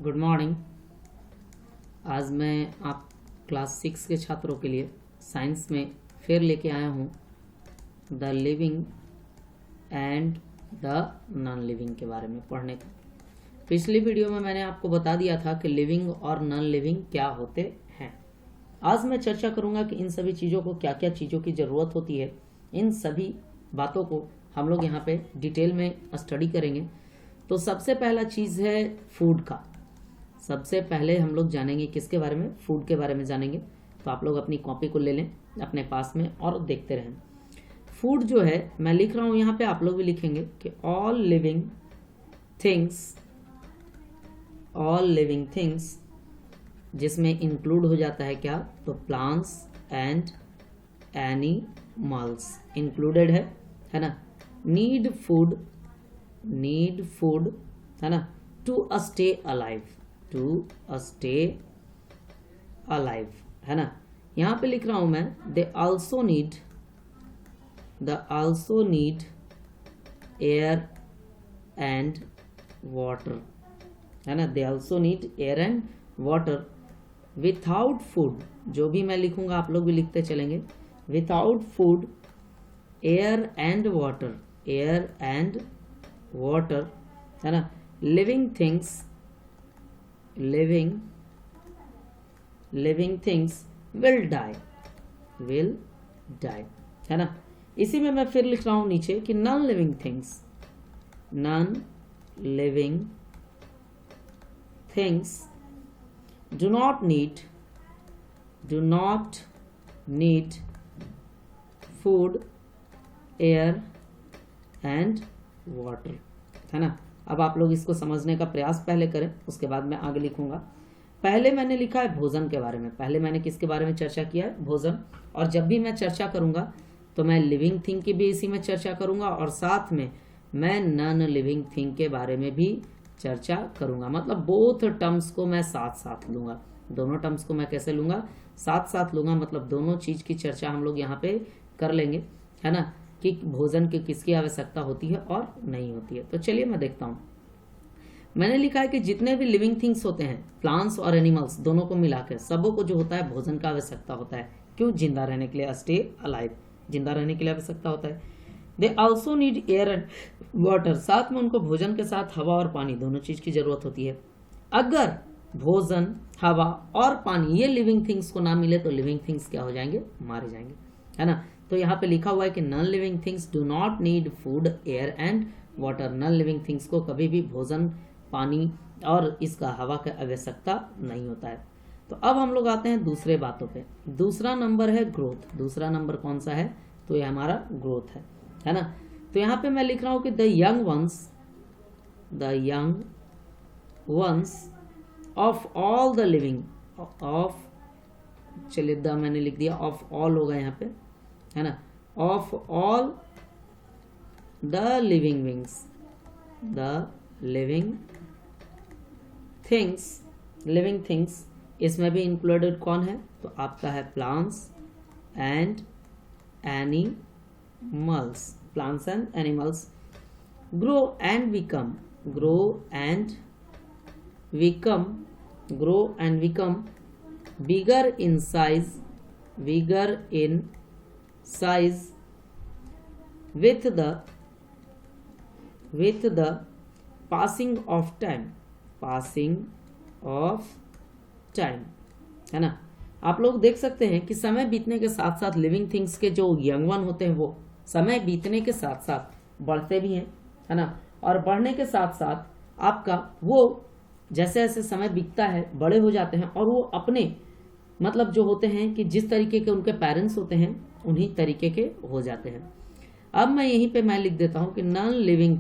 Good morning. आज मैं आप क्लास 6 के छात्रों के लिए साइंस में फिर लेके आया हूँ the living and the non living के बारे में पढ़ने का। पिछली वीडियो में मैंने आपको बता दिया था कि लिविंग और नॉन लिविंग क्या होते हैं। आज मैं चर्चा करूँगा कि इन सभी चीज़ों को क्या क्या चीज़ों की ज़रूरत होती है। इन सभी बातों को हम लोग यहाँ पे डिटेल में स्टडी करेंगे। तो सबसे पहला चीज़ है फूड का। सबसे पहले हम लोग जानेंगे किसके बारे में, फूड के बारे में जानेंगे। तो आप लोग अपनी कॉपी को ले लें अपने पास में और देखते रहें। फूड जो है मैं लिख रहा हूँ यहाँ पे, आप लोग भी लिखेंगे कि ऑल लिविंग थिंग्स जिसमें इंक्लूड हो जाता है क्या, तो प्लांट्स एंड एनिमल्स इंक्लूडेड है ना। नीड फूड है ना टू स्टे अलाइव है ना। यहाँ पे लिख रहा हूं मैं they also need air and water है ना। They also need air and water. Without food, जो भी मैं लिखूंगा आप लोग भी लिखते चलेंगे। Without food air and water है ना। लिविंग थिंग्स विल डाई है ना। इसी में मैं फिर लिख रहा हूं नीचे कि non living things do not need food air and water है ना। अब आप लोग इसको समझने का प्रयास पहले करें, उसके बाद मैं आगे लिखूंगा। पहले मैंने लिखा है भोजन के बारे में। पहले मैंने किसके बारे में चर्चा किया है, भोजन। और जब भी मैं चर्चा करूंगा तो मैं लिविंग थिंग की भी इसी में चर्चा करूंगा और साथ में मैं नॉन लिविंग थिंग के बारे में भी चर्चा करूंगा। मतलब बोथ टर्म्स को मैं साथ साथ लूंगा। दोनों टर्म्स को मैं कैसे लूंगा, साथ साथ लूंगा। मतलब दोनों चीज की चर्चा हम लोग यहाँ पे कर लेंगे है ना, कि भोजन की किसकी आवश्यकता होती है और नहीं होती है। तो चलिए मैं देखता हूं। मैंने लिखा है कि जितने भी लिविंग थिंग्स होते हैं, प्लांट्स और एनिमल्स दोनों को मिलाकर सबों को जो होता है भोजन का आवश्यकता होता है। क्यों? जिंदा रहने के लिए, स्टे अलाइव, जिंदा रहने के लिए आवश्यकता होता है। They also need air and water, साथ में उनको भोजन के साथ हवा और पानी दोनों चीज की जरूरत होती है। अगर भोजन, हवा और पानी ये लिविंग थिंग्स को ना मिले तो लिविंग थिंग्स क्या हो जाएंगे, मारे जाएंगे है ना। तो यहाँ पे लिखा हुआ है कि non living things do not need food air and water. Non living things को कभी भी भोजन, पानी और इसका हवा का आवश्यकता नहीं होता है। तो अब हम लोग आते हैं दूसरे बातों पे। दूसरा नंबर है ग्रोथ। दूसरा नंबर कौन सा है, तो ये हमारा ग्रोथ है ना। तो यहाँ पे मैं लिख रहा हूं कि the young ones of all the living, of, चलिए द मैंने लिख दिया, ऑफ ऑल होगा यहाँ पे है ना। Of all the living things, इसमें भी इंक्लूडेड कौन है, तो आपका है plants and animals. Grow and become bigger in size with the passing of time है ना। आप लोग देख सकते हैं कि समय बीतने के साथ साथ लिविंग थिंग्स के जो यंग वन होते हैं वो समय बीतने के साथ साथ बढ़ते भी हैं है ना। और बढ़ने के साथ साथ आपका वो जैसे जैसे समय बीतता है बड़े हो जाते हैं और वो अपने मतलब जो होते हैं कि जिस तरीके के उनके पेरेंट्स होते हैं उन्हीं तरीके के हो जाते हैं। अब मैं यहीं पे मैं लिख देता हूं कि नॉन लिविंग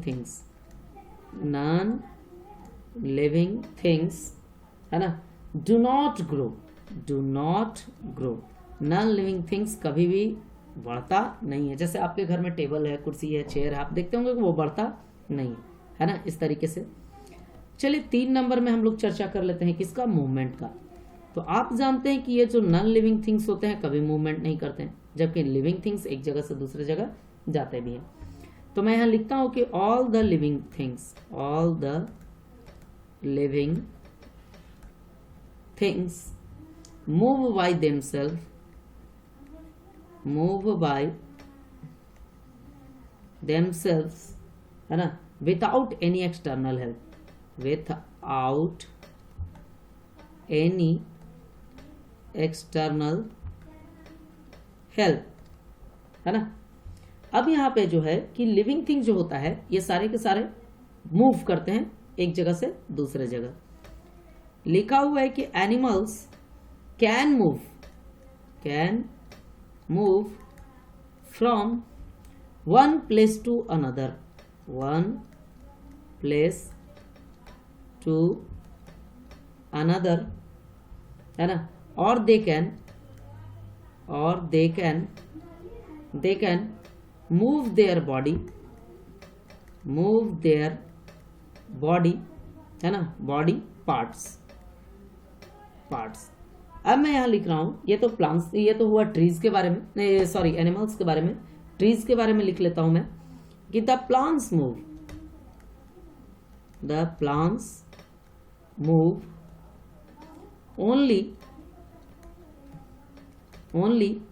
थिंग्स है ना do not grow. Non living things कभी भी बढ़ता नहीं है। जैसे आपके घर में टेबल है, कुर्सी है, चेयर है, आप देखते होंगे कि वो बढ़ता नहीं है ना, इस तरीके से। चलिए 3 नंबर में हम लोग चर्चा कर लेते हैं किसका, मूवमेंट का। तो आप जानते हैं कि ये जो नॉन लिविंग थिंग्स होते हैं कभी मूवमेंट नहीं करते हैं, जबकि लिविंग थिंग्स एक जगह से दूसरी जगह जाते भी हैं। तो मैं यहाँ लिखता हूं कि all the living things move by themselves, move by themselves, है ना, without any external help, without any external help, है ना। अब यहाँ पे जो है कि लिविंग थिंग जो होता है ये सारे के सारे मूव करते हैं एक जगह से दूसरे जगह। लिखा हुआ है कि animals can move from one place to another, one place to another, है ना, और they can move there body, है ना, बॉडी पार्ट्स। अब मैं यहाँ लिख रहा हूँ, ये तो प्लांट्स, ये तो हुआ ट्रीज के बारे में, सॉरी एनिमल्स के बारे में। ट्रीज के बारे में लिख लेता हूं मैं कि the plants move only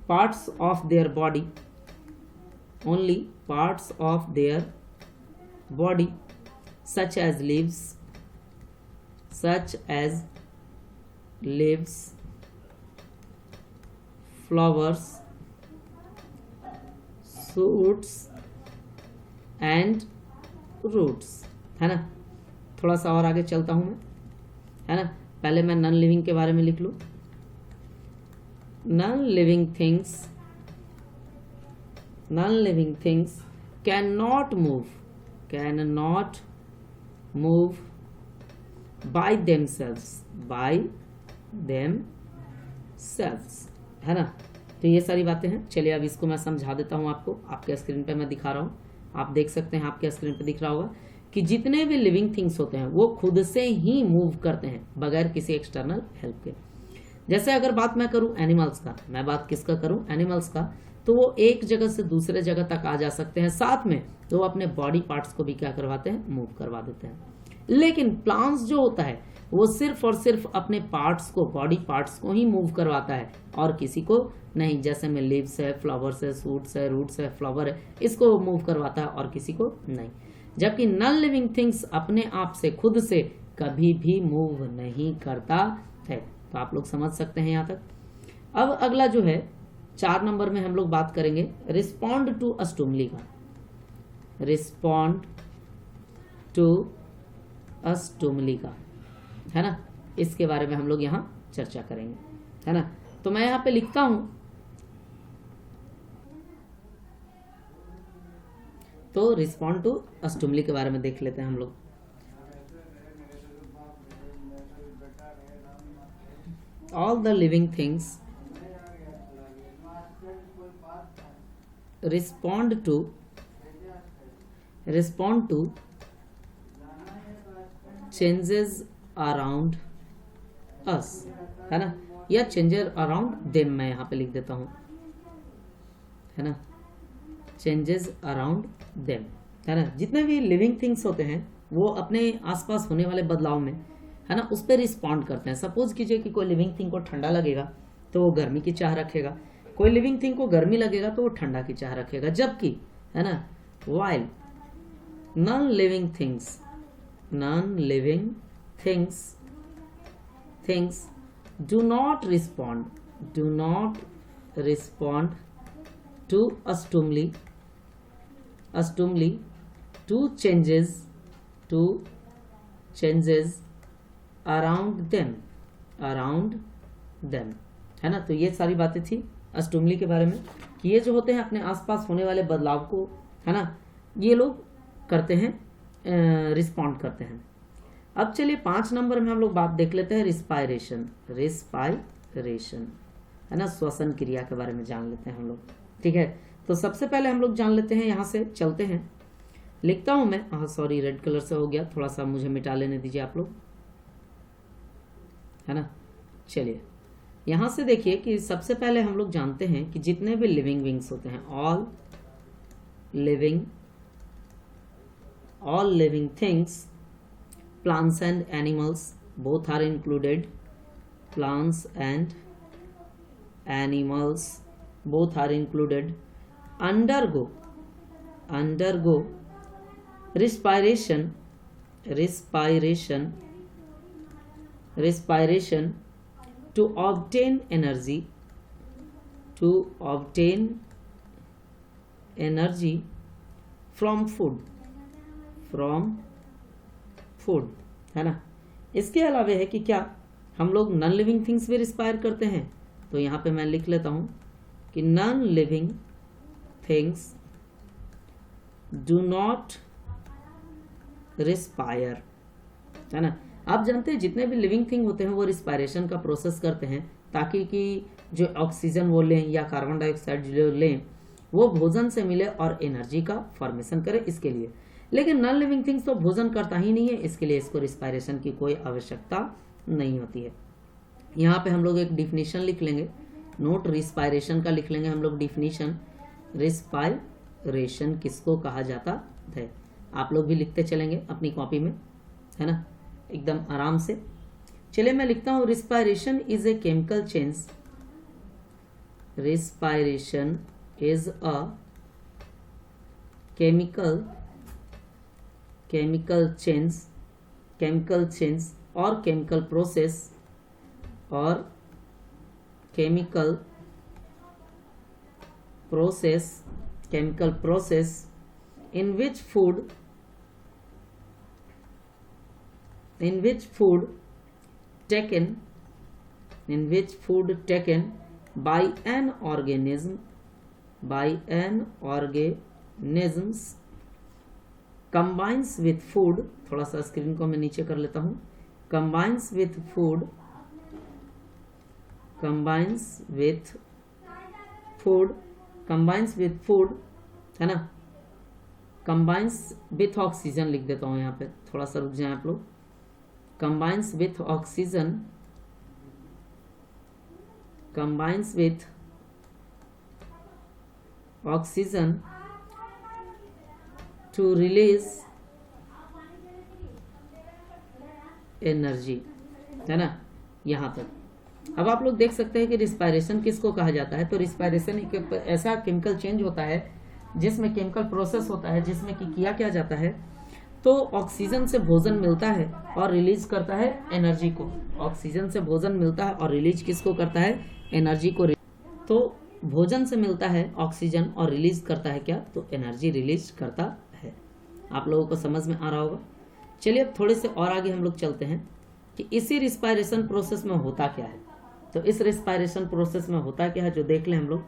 parts of their body, such as leaves, flowers, shoots and roots, है ना। थोड़ा सा और आगे चलता हूं मैं, है ना। पहले मैं नॉन लिविंग के बारे में लिख लूं। Non living things can not move by themselves, है ना। तो ये सारी बातें हैं। चलिए अब इसको मैं समझा देता हूँ आपको। आपके स्क्रीन पे मैं दिखा रहा हूँ, आप देख सकते हैं, आपके स्क्रीन पे दिख रहा होगा कि जितने भी लिविंग थिंग्स होते हैं वो खुद से ही मूव करते हैं बगैर किसी एक्सटर्नल हेल्प के। जैसे अगर बात मैं करूं एनिमल्स का, मैं बात किसका करूं, एनिमल्स का, तो वो एक जगह से दूसरे जगह तक आ जा सकते हैं, साथ में तो वो अपने बॉडी पार्ट्स को भी क्या करवाते हैं, मूव करवा देते हैं। लेकिन प्लांट्स जो होता है वो सिर्फ और सिर्फ अपने पार्ट्स को, बॉडी पार्ट्स को ही मूव करवाता है और किसी को नहीं। जैसे में लीव्स है, फ्लावर्स है, शूट्स है, रूट्स है, फ्लावर है, इसको मूव करवाता है और किसी को नहीं। जबकि नॉन लिविंग थिंग्स अपने आप से, खुद से कभी भी मूव नहीं करता है। तो आप लोग समझ सकते हैं यहाँ तक। अब अगला जो है 4 नंबर में हम लोग बात करेंगे रिस्पॉन्ड टू अ स्टिमुली का। रिस्पॉन्ड टू अ स्टिमुली का, है ना, इसके बारे में हम लोग यहाँ चर्चा करेंगे, है ना। तो मैं यहाँ पे लिखता हूं, तो रिस्पॉन्ड टू अ स्टिमुली के बारे में देख लेते हैं हम लोग। All the living things respond to changes around us, है ना, या changes around them मैं यहाँ पे लिख देता हूँ, है ना, changes around them, है ना। जितने भी लिविंग थिंग्स होते हैं वो अपने आसपास होने वाले बदलाव में, है ना, उस पर रिस्पॉन्ड करते हैं। सपोज कीजिए कि कोई लिविंग थिंग को ठंडा लगेगा तो वो गर्मी की चाह रखेगा, कोई लिविंग थिंग को गर्मी लगेगा तो वो ठंडा की चाह रखेगा। जबकि, है ना, while non living things do not respond to a stimuli to changes around them, है ना। तो ये सारी बातें थी स्टिमुली के बारे में कि ये जो होते हैं अपने आसपास होने वाले बदलाव को, है ना, ये लोग करते हैं, रिस्पॉन्ड करते हैं। अब चलिए 5 नंबर में हम लोग बात देख लेते हैं रिस्पायरेशन, है ना, श्वसन क्रिया के बारे में जान लेते हैं हम लोग। ठीक है, तो सबसे पहले हम लोग जान लेते हैं, यहाँ से चलते हैं, लिखता हूं मैं, हाँ सॉरी रेड कलर से हो गया, थोड़ा सा मुझे मिटा लेने दीजिए आप लोग, है ना। चलिए यहां से देखिए कि सबसे पहले हम लोग जानते हैं कि जितने भी लिविंग बीइंग्स होते हैं, all living things, plants and animals both are included, plants and animals both are included undergo respiration to obtain energy from food, है ना। इसके अलावा है कि क्या हम लोग नॉन लिविंग थिंग्स भी रिस्पायर करते हैं, तो यहाँ पे मैं लिख लेता हूँ कि non living things do not respire, है ना। आप जानते हैं जितने भी लिविंग थिंग होते हैं वो रिस्पायरेशन का प्रोसेस करते हैं ताकि कि जो ऑक्सीजन वो लें या कार्बन डाइऑक्साइड जो लें वो भोजन से मिले और एनर्जी का फॉर्मेशन करे, इसके लिए। लेकिन नॉन लिविंग थिंग्स तो भोजन करता ही नहीं है, इसके लिए इसको रिस्पायरेशन की कोई आवश्यकता नहीं होती है। यहाँ पे हम लोग एक डिफिनीशन लिख लेंगे, नोट रिस्पायरेशन का लिख लेंगे हम लोग डिफिनीशन। रिस्पायरेशन किसको कहा जाता है, आप लोग भी लिखते चलेंगे अपनी कॉपी में, है ना, एकदम आराम से। चलिए मैं लिखता हूँ, respiration is a chemical change, respiration is a chemical change और chemical process in which food taken by an organisms combines with food, थोड़ा सा स्क्रीन को मैं नीचे कर लेता हूँ, combines with food, है ना, combines with ऑक्सीजन लिख देता हूँ यहाँ पे, थोड़ा सा रुक जाए आप लोग। combines with oxygen to release energy, है ना, यहाँ तक। अब आप लोग देख सकते हैं कि रिस्पायरेशन किसको कहा जाता है, तो रिस्पायरेशन एक ऐसा केमिकल चेंज होता है जिसमें केमिकल प्रोसेस होता है जिसमें कि किया क्या जाता है, तो ऑक्सीजन से भोजन मिलता है और रिलीज करता है एनर्जी को। ऑक्सीजन से भोजन मिलता है और रिलीज किसको करता है, एनर्जी को। तो भोजन से मिलता है ऑक्सीजन और रिलीज करता है क्या, तो एनर्जी रिलीज करता है। आप लोगों को समझ में आ रहा होगा। चलिए अब थोड़े से और आगे हम लोग चलते हैं कि इसी रिस्पायरेशन प्रोसेस में होता क्या है। तो इस रिस्पायरेशन प्रोसेस में होता क्या है जो देख लें हम लोग,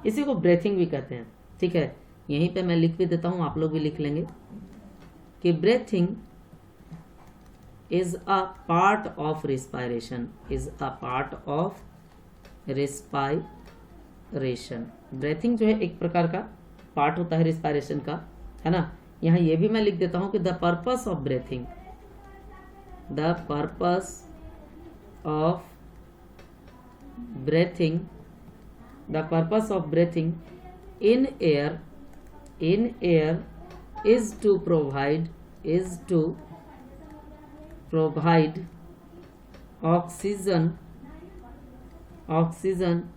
इसी को ब्रेथिंग भी कहते हैं, ठीक है। यहीं पे मैं लिख भी देता हूँ, आप लोग भी लिख लेंगे कि breathing is a part of respiration, breathing जो है एक प्रकार का पार्ट होता है रिस्पायरेशन का, है ना। यहाँ ये भी मैं लिख देता हूँ कि the purpose of breathing in air is to provide oxygen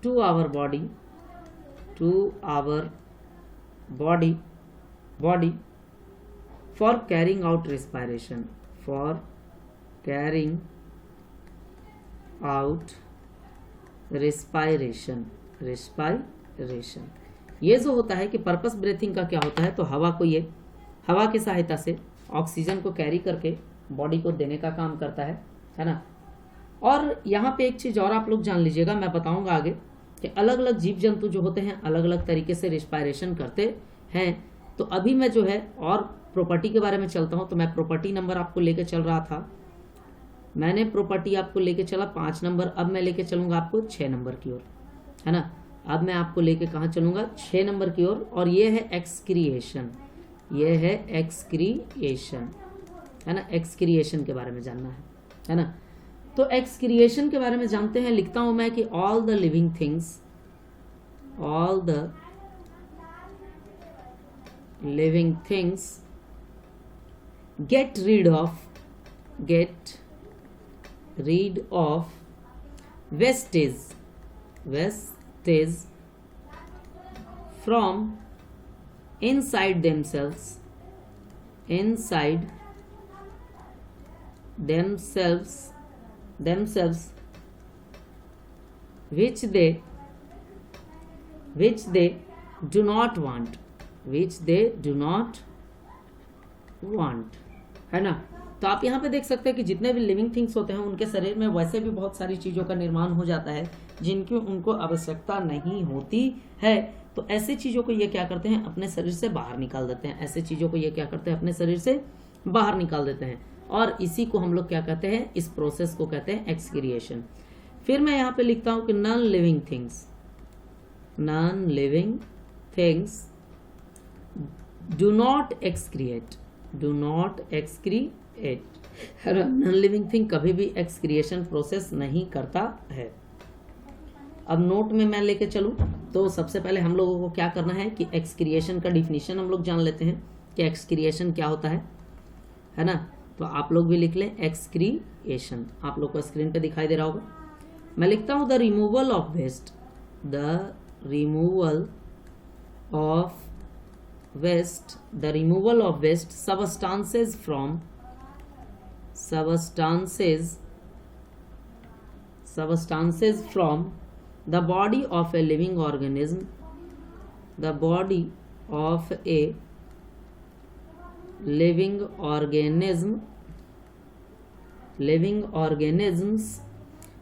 to our body for carrying out respiration, respiration। ये जो होता है कि पर्पस ब्रीथिंग का क्या होता है, तो हवा की सहायता से ऑक्सीजन को कैरी करके बॉडी को देने का काम करता है ना। और यहाँ पे एक चीज़ और आप लोग जान लीजिएगा, मैं बताऊंगा आगे कि अलग अलग जीव जंतु जो होते हैं अलग अलग तरीके से रिस्पायरेशन करते हैं। तो अभी मैं जो है और प्रॉपर्टी के बारे में चलता हूँ। तो मैं प्रॉपर्टी नंबर आपको लेके चल रहा था, मैंने प्रॉपर्टी आपको लेके चला 5 नंबर, अब मैं लेके चलूँगा आपको 6 नंबर की ओर, है ना। अब मैं आपको लेके कहाँ चलूँगा, 6 नंबर की ओर। और ये है एक्सक्रिएशन, है ना। एक्सक्रिएशन के बारे में जानना है ना। तो एक्सक्रिएशन के बारे में जानते हैं। लिखता हूँ मैं कि all the living things get rid of wastage from inside themselves which they do not want, है ना। तो आप यहाँ पे देख सकते हैं कि जितने भी लिविंग थिंग्स होते हैं उनके शरीर में वैसे भी बहुत सारी चीज़ों का निर्माण हो जाता है जिनकी उनको आवश्यकता नहीं होती है। तो ऐसे चीज़ों को ये क्या करते हैं, अपने शरीर से बाहर निकाल देते हैं। ऐसे चीज़ों को ये क्या करते हैं, अपने शरीर से बाहर निकाल देते हैं। और इसी को हम लोग क्या कहते हैं, इस प्रोसेस को कहते हैं एक्सक्रिएशन। फिर मैं यहाँ पे लिखता हूँ कि non living things do not excrete. Non living thing कभी भी एक्सक्रिएशन प्रोसेस नहीं करता है। अब नोट में मैं लेके चलूँ तो सबसे पहले हम लोगों को क्या करना है कि एक्सक्रिएशन का डिफिनीशन हम लोग जान लेते हैं कि एक्सक्रिएशन क्या होता है ना। तो आप लोग भी लिख लें एक्सक्रिएशन। आप लोग को स्क्रीन पे दिखाई दे रहा होगा। मैं लिखता हूँ the removal of waste substances from the body of a living organism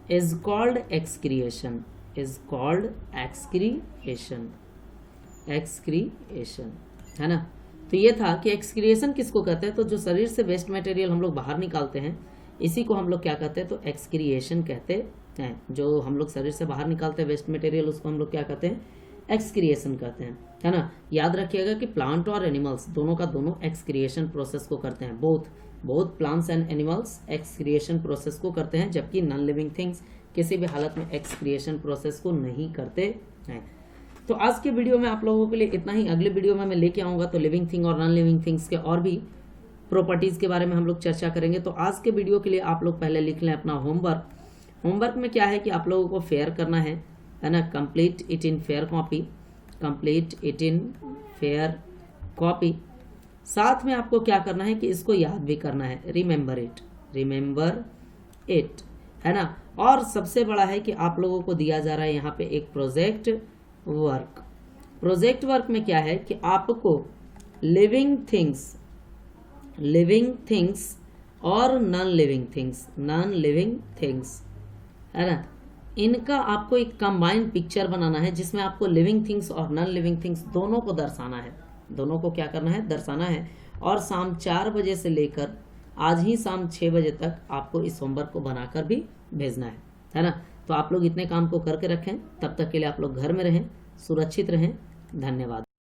is called excretion है ना। तो ये था कि एक्सक्रिएशन किसको कहते हैं, तो जो शरीर से वेस्ट मटेरियल हम लोग बाहर निकालते हैं इसी को हम लोग क्या कहते हैं, तो एक्सक्रिएशन कहते हैं। जो हम लोग शरीर से बाहर निकालते हैं वेस्ट मटेरियल उसको हम लोग क्या कहते हैं, एक्सक्रिएशन कहते हैं, है ना। याद रखिएगा कि प्लांट और एनिमल्स दोनों का दोनों एक्सक्रिएशन प्रोसेस को करते हैं। Both plants and animals excretion process को करते हैं, जबकि नॉन लिविंग थिंग्स किसी भी हालत में एक्सक्रिएशन प्रोसेस को नहीं करते हैं। तो आज के वीडियो में आप लोगों के लिए इतना ही। अगले वीडियो में मैं लेके आऊँगा तो लिविंग थिंग और नॉन लिविंग थिंग्स के और भी प्रॉपर्टीज़ के बारे में हम लोग चर्चा करेंगे। तो आज के वीडियो के लिए आप लोग पहले लिख लें अपना होमवर्क में क्या है कि आप लोगों को फेयर करना है ना। Complete it in fair copy. साथ में आपको क्या करना है कि इसको याद भी करना है, रिमेंबर इट, है ना। और सबसे बड़ा है कि आप लोगों को दिया जा रहा है यहाँ पे एक प्रोजेक्ट वर्क में क्या है कि आपको लिविंग थिंग्स और नॉन लिविंग थिंग्स है ना, इनका आपको एक कंबाइंड पिक्चर बनाना है जिसमें आपको लिविंग थिंग्स और नॉन लिविंग थिंग्स दोनों को दर्शाना है। दोनों को क्या करना है, दर्शाना है। और शाम 4 बजे से लेकर आज ही शाम 6 बजे तक आपको इस होमवर्क को बनाकर भी भेजना है ना। तो आप लोग इतने काम को करके रखें। तब तक के लिए आप लोग घर में रहें, सुरक्षित रहें। धन्यवाद।